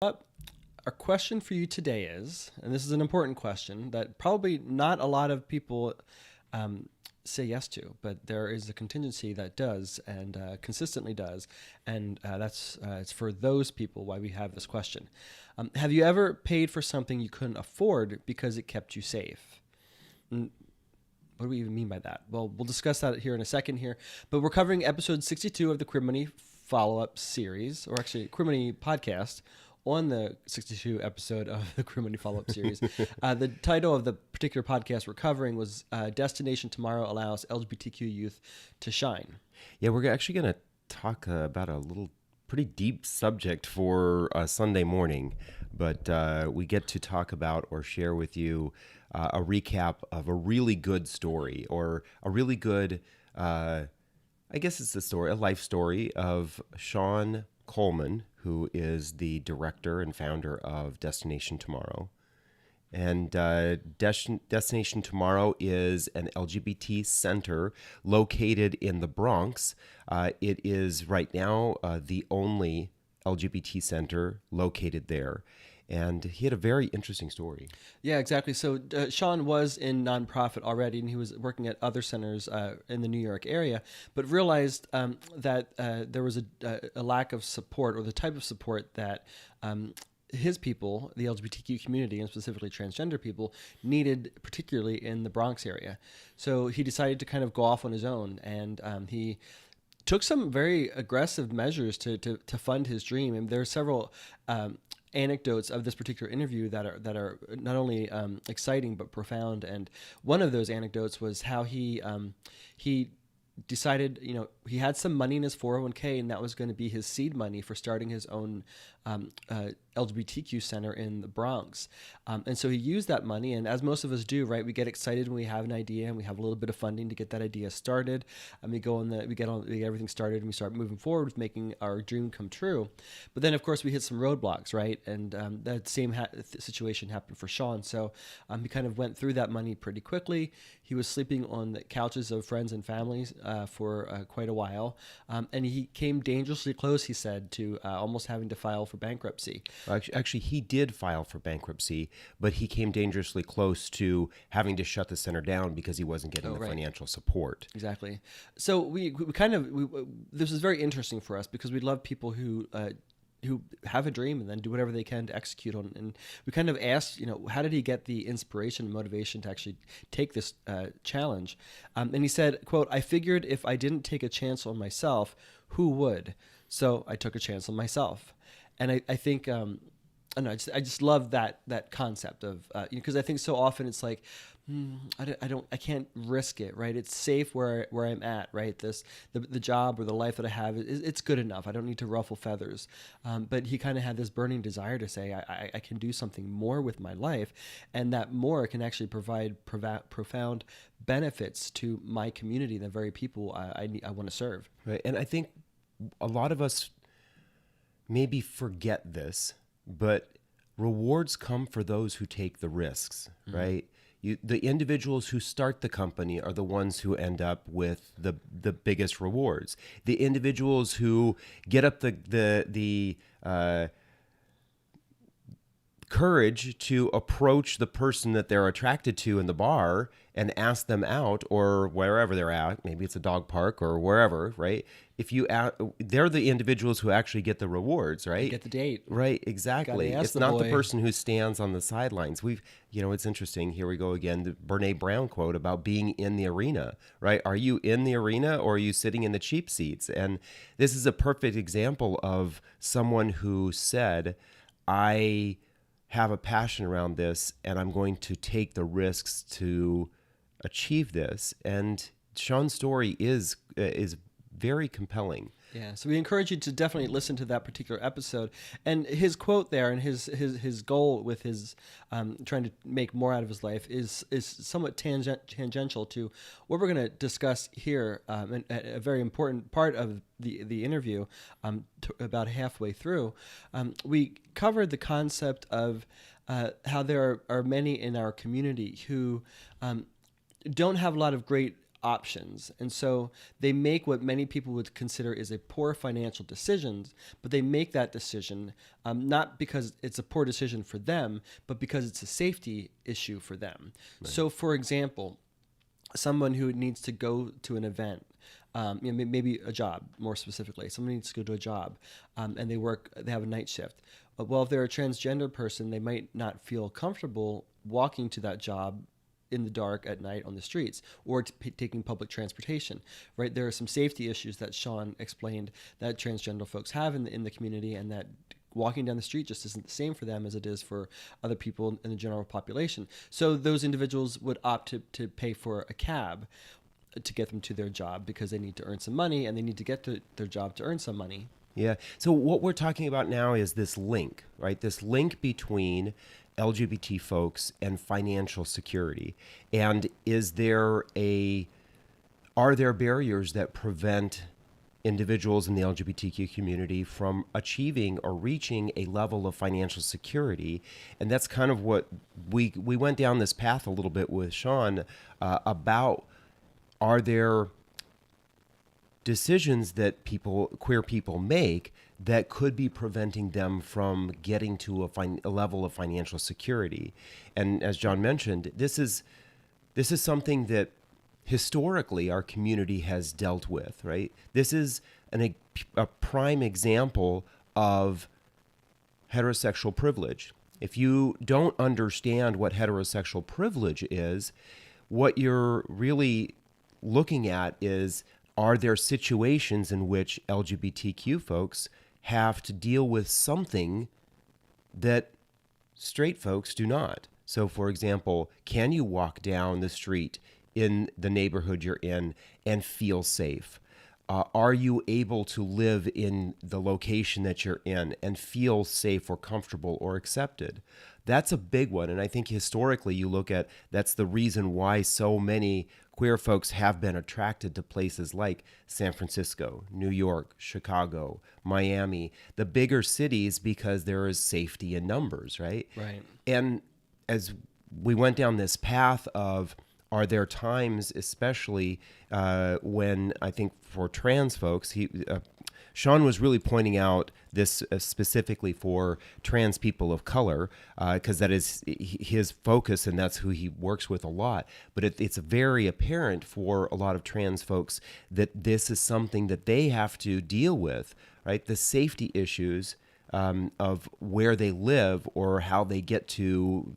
But our question for you today is, and this is an important question that probably not a lot of people um, say yes to, but there is a contingency that does and consistently does, and that's it's for those people why we have this question. Have you ever paid for something you couldn't afford because it kept you safe? And what do we even mean by that? Well, we'll discuss that here in a second here, but we're covering episode 62 of the Queer Money follow-up series, or actually Queer Money podcast, on the 62 episode of the Queer Money follow-up series. The title of the particular podcast we're covering was Destination Tomorrow Allows LGBTQ Youth to Shine. Yeah, we're actually going to talk about a little pretty deep subject for Sunday morning, but we get to talk about or share with you a recap of a really good story, or a really good, I guess it's a life story of Shawn Coleman, who is the director and founder of Destination Tomorrow. And Destination Tomorrow is an LGBT center located in the Bronx. It is right now the only LGBT center located there. And he had a very interesting story. Yeah, exactly. So Shawn was in nonprofit already, and he was working at other centers in the New York area, but realized that there was a lack of support, or the type of support that his people, the LGBTQ community, and specifically transgender people, needed, particularly in the Bronx area. So he decided to kind of go off on his own, and he took some very aggressive measures to fund his dream. And there are several anecdotes of this particular interview that are not only exciting but profound. And one of those anecdotes was how he decided, he had some money in his 401k, and that was going to be his seed money for starting his own LGBTQ center in the Bronx. And so he used that money, and as most of us do, right, we get excited when we have an idea and we have a little bit of funding to get that idea started, and we get everything started, and we start moving forward with making our dream come true. But then, of course, we hit some roadblocks, right? And that same situation happened for Shawn. So he kind of went through that money pretty quickly. He was sleeping on the couches of friends and families for quite a while, and he came dangerously close, he said, to almost having to file for bankruptcy. Actually, he did file for bankruptcy, but he came dangerously close to having to shut the center down because he wasn't getting the financial support. Exactly. So we this is very interesting for us because we love people who have a dream and then do whatever they can to execute on. And we kind of asked, how did he get the inspiration and motivation to actually take this challenge? And he said, quote, "I figured if I didn't take a chance on myself, who would? So I took a chance on myself." And I think, I don't know, I just love that concept of, because I think so often it's like, I can't risk it, right? It's safe where I'm at, right? The job or the life that I have, it's good enough. I don't need to ruffle feathers. But he kind of had this burning desire to say, I can do something more with my life, and that more can actually provide profound benefits to my community, the very people I want to serve. Right, and I think a lot of us maybe forget this, but rewards come for those who take the risks, right? The individuals who start the company are the ones who end up with the biggest rewards. The individuals who get up the courage to approach the person that they're attracted to in the bar and ask them out, or wherever they're at, maybe it's a dog park or wherever, right? They're the individuals who actually get the rewards, right? Get the date. Right, exactly. It's not the person who stands on the sidelines. It's interesting. Here we go again. The Brene Brown quote about being in the arena, right? Are you in the arena, or are you sitting in the cheap seats? And this is a perfect example of someone who said, I have a passion around this, and I'm going to take the risks to achieve this. And Shawns' story is very compelling. Yeah, so we encourage you to definitely listen to that particular episode. And his quote there, and his goal with his trying to make more out of his life is somewhat tangential to what we're going to discuss here, and a very important part of the interview. About halfway through, we covered the concept of how there are many in our community who don't have a lot of great options. And so they make what many people would consider is a poor financial decision, but they make that decision not because it's a poor decision for them, but because it's a safety issue for them. Right. So, for example, someone who needs to go to an event, maybe a job, more specifically, someone needs to go to a job, and they have a night shift. Well, if they're a transgender person, they might not feel comfortable walking to that job in the dark at night on the streets or taking public transportation, right? There are some safety issues that Shawn explained that transgender folks have in the community, and that walking down the street just isn't the same for them as it is for other people in the general population. So those individuals would opt to pay for a cab to get them to their job because they need to earn some money, and they need to get to their job to earn some money. Yeah. So what we're talking about now is this link, right? This link between LGBT folks and financial security. And are there barriers that prevent individuals in the LGBTQ community from achieving or reaching a level of financial security? And that's kind of what we went down this path a little bit with Shawn about, are there decisions that queer people make that could be preventing them from getting to a level of financial security? And as John mentioned, this is something that historically our community has dealt with, right? This is a prime example of heterosexual privilege. If you don't understand what heterosexual privilege is, what you're really looking at is, are there situations in which LGBTQ folks have to deal with something that straight folks do not? So, for example, can you walk down the street in the neighborhood you're in and feel safe? Are you able to live in the location that you're in and feel safe or comfortable or accepted? That's a big one. And I think historically you look at, that's the reason why so many queer folks have been attracted to places like San Francisco, New York, Chicago, Miami, the bigger cities, because there is safety in numbers, right? Right. And as we went down this path of, are there times, especially when I think for trans folks, Shawn was really pointing out this specifically for trans people of color, because that is his focus and that's who he works with a lot. But it's very apparent for a lot of trans folks that this is something that they have to deal with, right? The safety issues of where they live or how they get to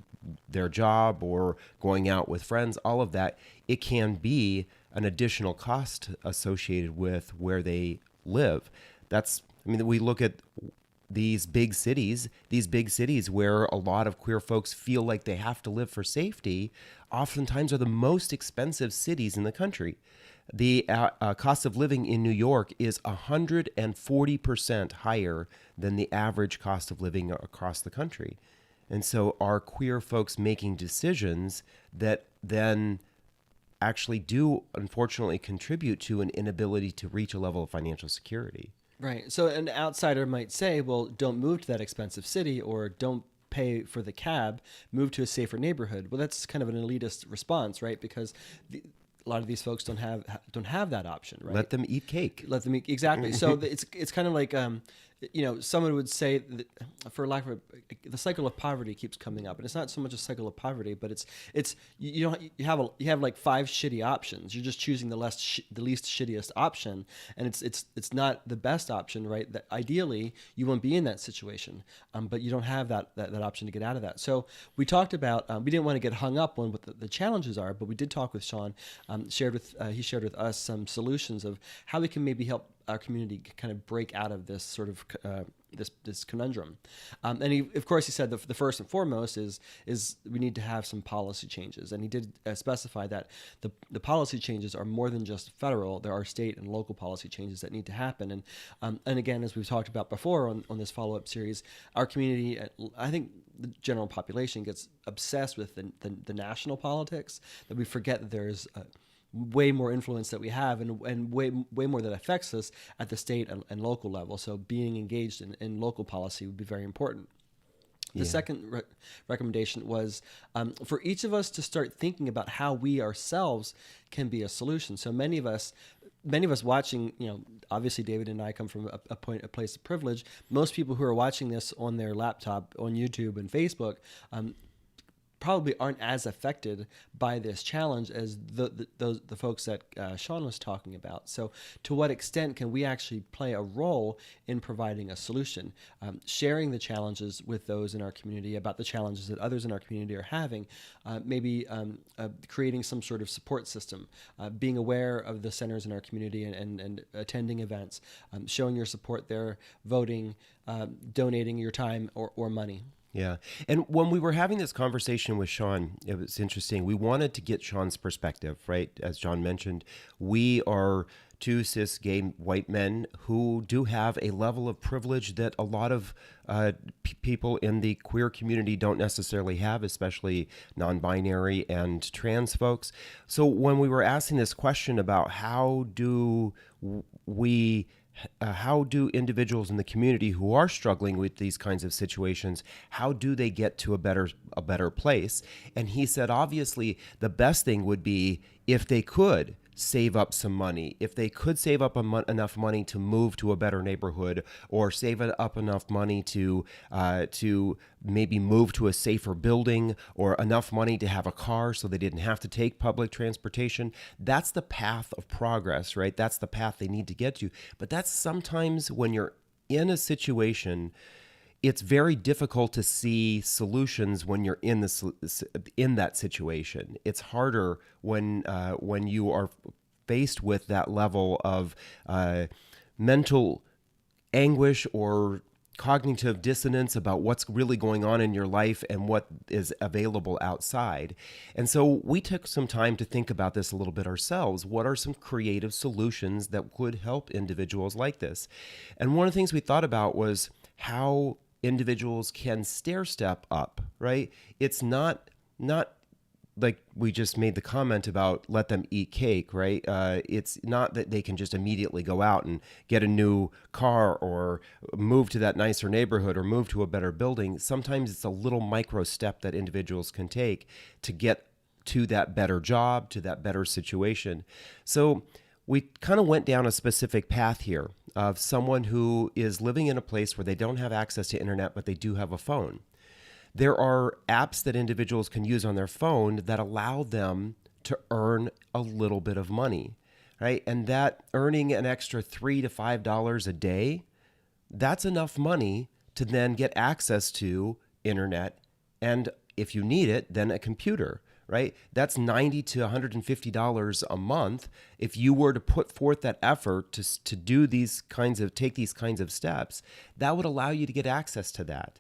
their job or going out with friends, all of that, it can be an additional cost associated with where they live. We look at these big cities where a lot of queer folks feel like they have to live for safety, oftentimes are the most expensive cities in the country. The cost of living in New York is 140% higher than the average cost of living across the country. And so are queer folks making decisions that then actually do unfortunately contribute to an inability to reach a level of financial security? Right. So an outsider might say, well, don't move to that expensive city, or don't pay for the cab, move to a safer neighborhood. Well, that's kind of an elitist response, right? Because a lot of these folks don't have that option, right? Let them eat cake. Exactly. So it's kind of like someone would say that, for lack of the cycle of poverty keeps coming up, and it's not so much a cycle of poverty, but it's you have like 5 shitty options. You're just choosing the least shittiest option, and it's not the best option, right? That ideally you won't be in that situation, but you don't have that option to get out of that. So we talked about we didn't want to get hung up on what the challenges are, but we did talk with Shawn. He shared with us some solutions of how we can maybe help our community kind of break out of this sort of this conundrum. And he said the first and foremost is we need to have some policy changes. And he did specify that the policy changes are more than just federal. There are state and local policy changes that need to happen. And again, as we've talked about before on this follow-up series, our community, I think the general population, gets obsessed with the national politics, that we forget that there's way more influence that we have, and way more that affects us at the state and local level. So being engaged in local policy would be very important. The second recommendation was for each of us to start thinking about how we ourselves can be a solution. So many of us watching, obviously David and I come from a place of privilege. Most people who are watching this on their laptop, on YouTube and Facebook, probably aren't as affected by this challenge as the folks that Shawn was talking about. So to what extent can we actually play a role in providing a solution, sharing the challenges with those in our community about the challenges that others in our community are having, maybe creating some sort of support system, being aware of the centers in our community and attending events, showing your support there, voting, donating your time or money. Yeah. And when we were having this conversation with Shawn, it was interesting. We wanted to get Shawn's perspective, right? As John mentioned, we are two cis gay white men who do have a level of privilege that a lot of people in the queer community don't necessarily have, especially non-binary and trans folks. So when we were asking this question about how do individuals in the community who are struggling with these kinds of situations, how do they get to a better place? And he said, obviously, the best thing would be if they could save up some money, if they could save up enough money to move to a better neighborhood, or save up enough money to maybe move to a safer building, or enough money to have a car so they didn't have to take public transportation. That's the path of progress, right? That's the path they need to get to. But that's sometimes when you're in a situation, it's very difficult to see solutions when you're in that situation. It's harder when you are faced with that level of mental anguish or cognitive dissonance about what's really going on in your life and what is available outside. And so we took some time to think about this a little bit ourselves. What are some creative solutions that could help individuals like this? And one of the things we thought about was how individuals can stair step up, right? It's not like we just made the comment about let them eat cake, right? It's not that they can just immediately go out and get a new car or move to that nicer neighborhood or move to a better building. Sometimes it's a little micro step that individuals can take to get to that better job, to that better situation. So we kind of went down a specific path here of someone who is living in a place where they don't have access to internet, but they do have a phone. There are apps that individuals can use on their phone that allow them to earn a little bit of money, right? And that earning an extra $3 to $5 a day, that's enough money to then get access to internet. And if you need it, then a computer. Right? That's $90 to $150 a month. If you were to put forth that effort to do take these kinds of steps, that would allow you to get access to that.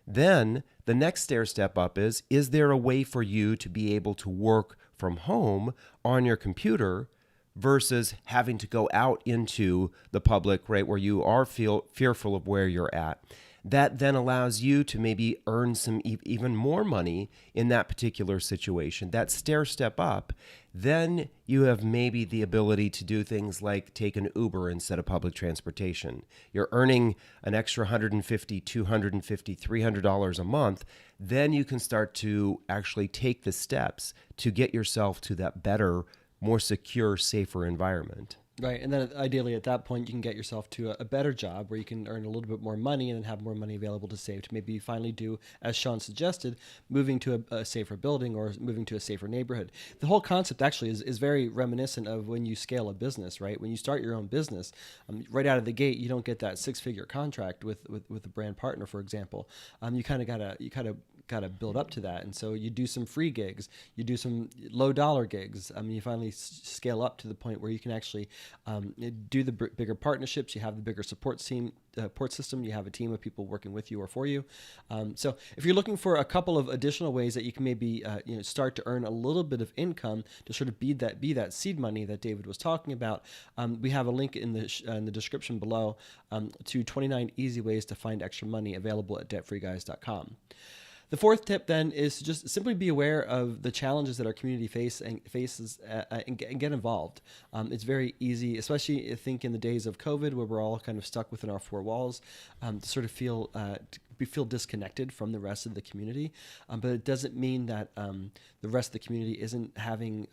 Then the next stair step up is there a way for you to be able to work from home on your computer versus having to go out into the public, right, where you are fearful of where you're at? That then allows you to maybe earn some even more money in that particular situation. That stair step up, then you have maybe the ability to do things like take an Uber instead of public transportation. You're earning an extra $150, $250, $300 a month. Then you can start to actually take the steps to get yourself to that better, more secure, safer environment. Right. And then ideally at that point, you can get yourself to a better job where you can earn a little bit more money and then have more money available to save to maybe finally do, as Shawn suggested, moving to a safer building or moving to a safer neighborhood. The whole concept actually is very reminiscent of when you scale a business, right? When you start your own business, right out of the gate, you don't get that six-figure contract with a brand partner, for example. You kind of gotta build up to that. And so you do some free gigs, you do some low dollar gigs. You finally scale up to the point where you can actually do the bigger partnerships. You have the bigger support system. You have a team of people working with you or for you. So if you're looking for a couple of additional ways that you can maybe start to earn a little bit of income to sort of be that seed money that David was talking about, we have a link in the description below to 29 easy ways to find extra money available at debtfreeguys.com. The fourth tip then is to just simply be aware of the challenges that our community faces and get involved. It's very easy, especially I think in the days of COVID where we're all kind of stuck within our four walls, to sort of feel disconnected from the rest of the community. But it doesn't mean that the rest of the community isn't having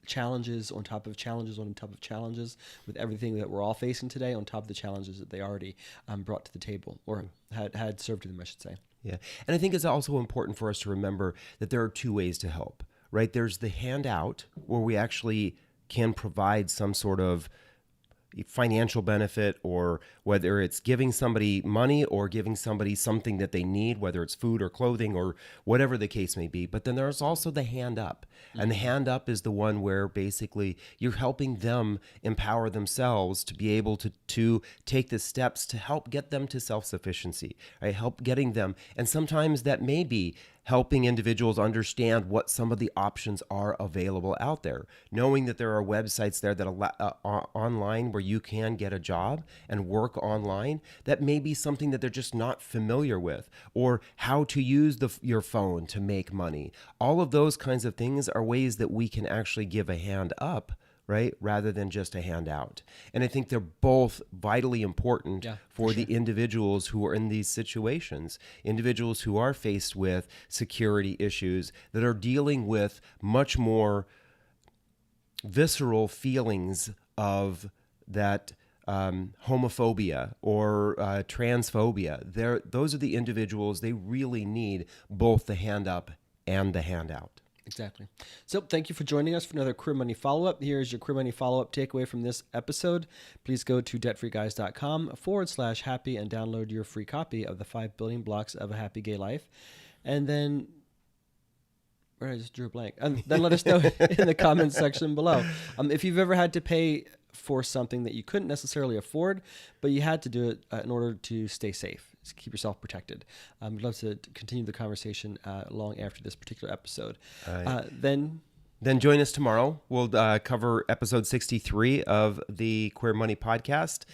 challenges on top of challenges on top of challenges with everything that we're all facing today on top of the challenges that they already brought to the table or had served to them, I should say. Yeah. And I think it's also important for us to remember that there are two ways to help, right? There's the handout where we actually can provide some sort of financial benefit, or whether it's giving somebody money or giving somebody something that they need, whether it's food or clothing or whatever the case may be. But then there's also the hand up. And the hand up is the one where basically you're helping them empower themselves to be able to take the steps to help get them to self-sufficiency, right? Help getting them. And sometimes that may be helping individuals understand what some of the options are available out there, knowing that there are websites there that online where you can get a job and work online. That may be something that they're just not familiar with, or how to use your phone to make money. All of those kinds of things are ways that we can actually give a hand up, right, rather than just a handout. And I think they're both vitally important for the individuals who are in these situations, individuals who are faced with security issues, that are dealing with much more visceral feelings of that homophobia or transphobia. Those are the individuals, they really need both the hand up and the handout. Exactly. So thank you for joining us for another Queer Money Follow-Up. Here's your Queer Money Follow-Up takeaway from this episode. Please go to debtfreeguys.com/happy and download your free copy of the 5 Building Blocks of a Happy Gay Life. And then, I just drew a blank. And then let us know in the comments section below. If you've ever had to pay for something that you couldn't necessarily afford, but you had to do it in order to stay safe. Keep yourself protected. We'd love to continue the conversation long after this particular episode. Then join us tomorrow. We'll cover episode 63 of the Queer Money Podcast.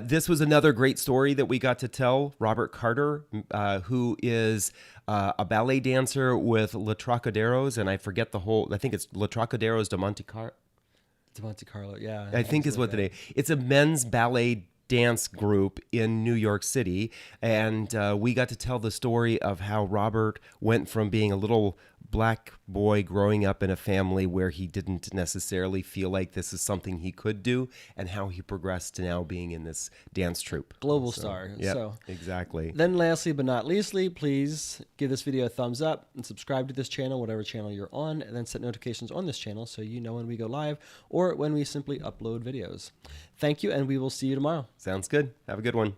This was another great story that we got to tell. Robert Carter, who is a ballet dancer with La Trocaderos, and I think it's La Trocaderos de Monte Carlo. Yeah. I think is what the name. It's a men's ballet dance group in New York City, and we got to tell the story of how Robert went from being a little black boy growing up in a family where he didn't necessarily feel like this is something he could do, and how he progressed to now being in this dance troupe. Global star. Yeah, so, exactly. Then lastly but not leastly, please give this video a thumbs up and subscribe to this channel, whatever channel you're on, and then set notifications on this channel so you know when we go live or when we simply upload videos. Thank you, and we will see you tomorrow. Sounds good. Have a good one.